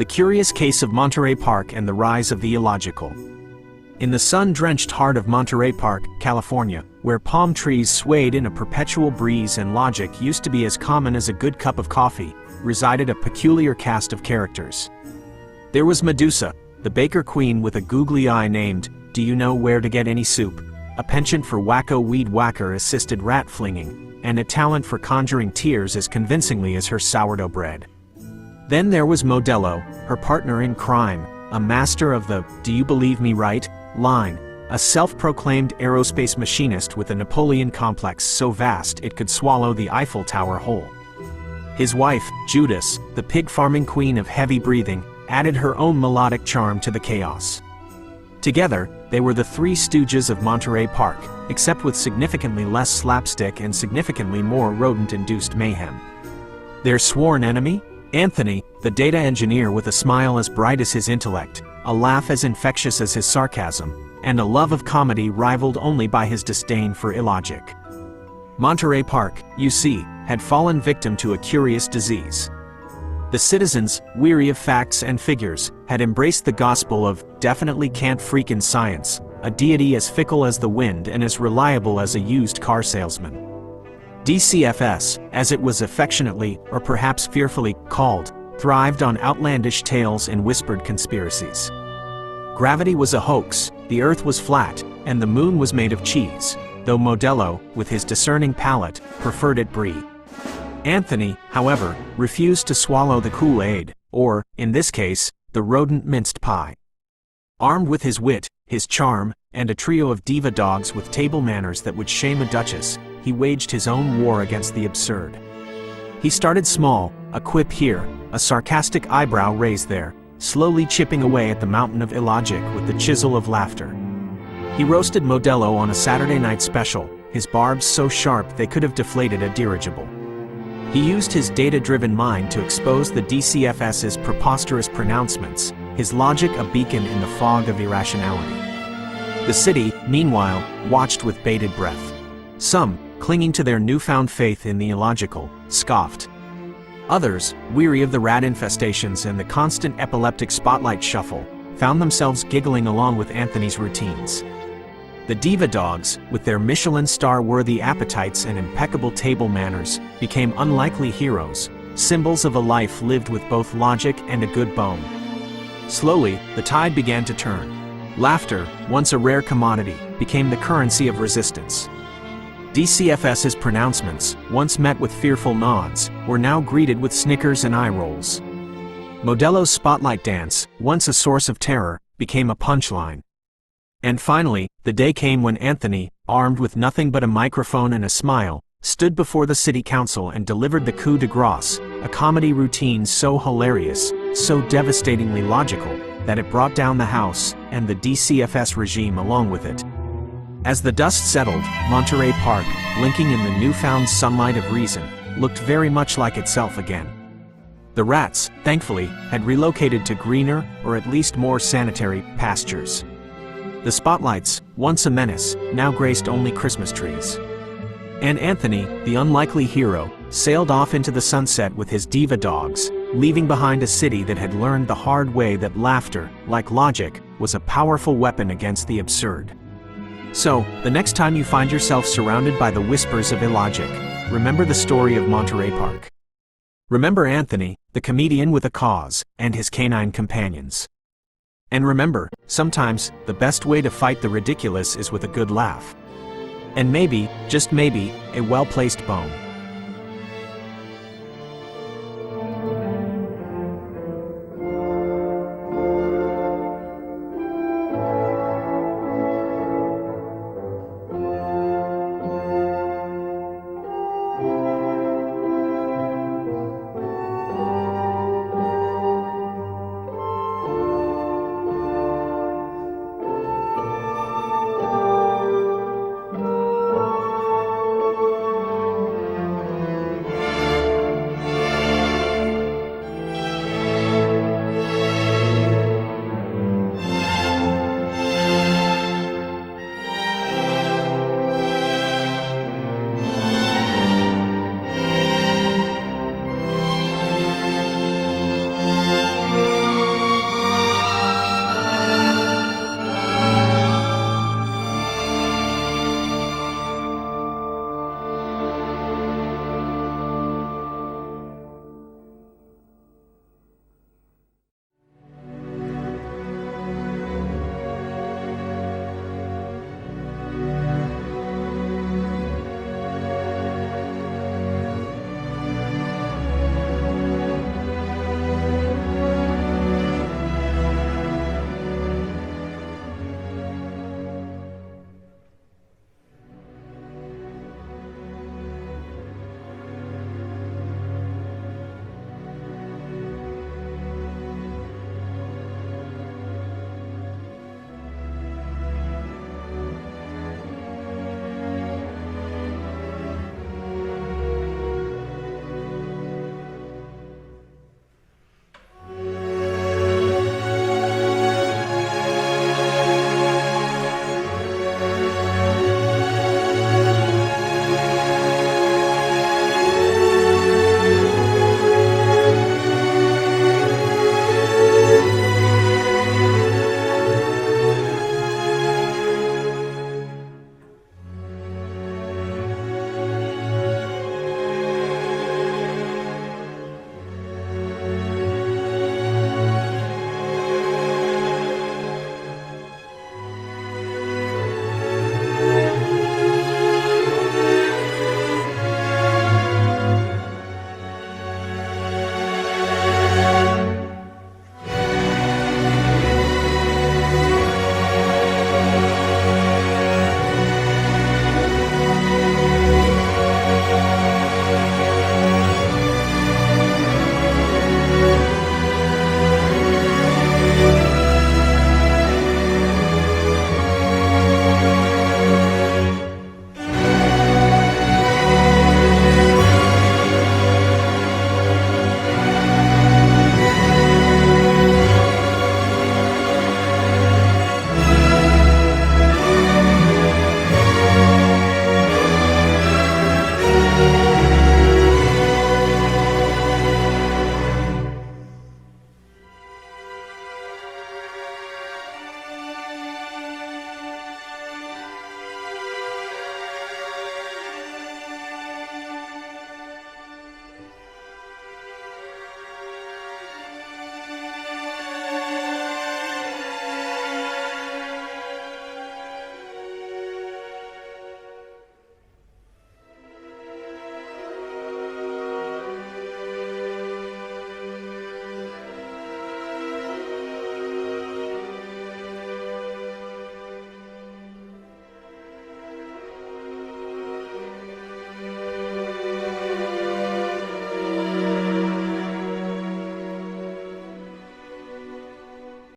The Curious Case of Monterey Park and the Rise of the Illogical. In the sun-drenched heart of Monterey Park, California, where palm trees swayed in a perpetual breeze and logic used to be as common as a good cup of coffee, resided a peculiar cast of characters. There was Medusa, the baker queen with a googly eye named, "Do you know where to get any soup?" a penchant for wacko weed whacker-assisted rat flinging, and a talent for conjuring tears as convincingly as her sourdough bread. Then there was Modelo, her partner in crime, a master of the "Do you believe me right?" line, a self-proclaimed aerospace machinist with a Napoleon complex so vast it could swallow the Eiffel Tower whole. His wife, Judas, the pig-farming queen of heavy breathing, added her own melodic charm to the chaos. Together, they were the Three Stooges of Monterey Park, except with significantly less slapstick and significantly more rodent-induced mayhem. Their sworn enemy? Anthony, the data engineer with a smile as bright as his intellect, a laugh as infectious as his sarcasm, and a love of comedy rivaled only by his disdain for illogic. Monterey Park, you see, had fallen victim to a curious disease. The citizens, weary of facts and figures, had embraced the gospel of "definitely can't freakin' science," a deity as fickle as the wind and as reliable as a used car salesman. DCFS, as it was affectionately, or perhaps fearfully, called, thrived on outlandish tales and whispered conspiracies. Gravity was a hoax, the earth was flat, and the moon was made of cheese, though Modelo, with his discerning palate, preferred it brie. Anthony, however, refused to swallow the Kool-Aid, or, in this case, the rodent minced pie. Armed with his wit, his charm, and a trio of diva dogs with table manners that would shame a duchess, he waged his own war against the absurd. He started small, a quip here, a sarcastic eyebrow raised there, slowly chipping away at the mountain of illogic with the chisel of laughter. He roasted Modelo on a Saturday night special, his barbs so sharp they could have deflated a dirigible. He used his data-driven mind to expose the DCFS's preposterous pronouncements, his logic a beacon in the fog of irrationality. The city, meanwhile, watched with bated breath. Some, clinging to their newfound faith in the illogical, scoffed. Others, weary of the rat infestations and the constant epileptic spotlight shuffle, found themselves giggling along with Anthony's routines. The Diva Dogs, with their Michelin star-worthy appetites and impeccable table manners, became unlikely heroes, symbols of a life lived with both logic and a good bone. Slowly, the tide began to turn. Laughter, once a rare commodity, became the currency of resistance. DCFS's pronouncements, once met with fearful nods, were now greeted with snickers and eye rolls. Modelo's spotlight dance, once a source of terror, became a punchline. And finally, the day came when Anthony, armed with nothing but a microphone and a smile, stood before the city council and delivered the coup de grace, a comedy routine so hilarious, so devastatingly logical, that it brought down the House, and the DCFS regime along with it. As the dust settled, Monterey Park, blinking in the newfound sunlight of reason, looked very much like itself again. The rats, thankfully, had relocated to greener, or at least more sanitary, pastures. The spotlights, once a menace, now graced only Christmas trees. And Anthony, the unlikely hero, sailed off into the sunset with his diva dogs, leaving behind a city that had learned the hard way that laughter, like logic, was a powerful weapon against the absurd. So, the next time you find yourself surrounded by the whispers of illogic, remember the story of Monterey Park. Remember Anthony, the comedian with a cause, and his canine companions. And remember, sometimes, the best way to fight the ridiculous is with a good laugh. And maybe, just maybe, a well-placed bone.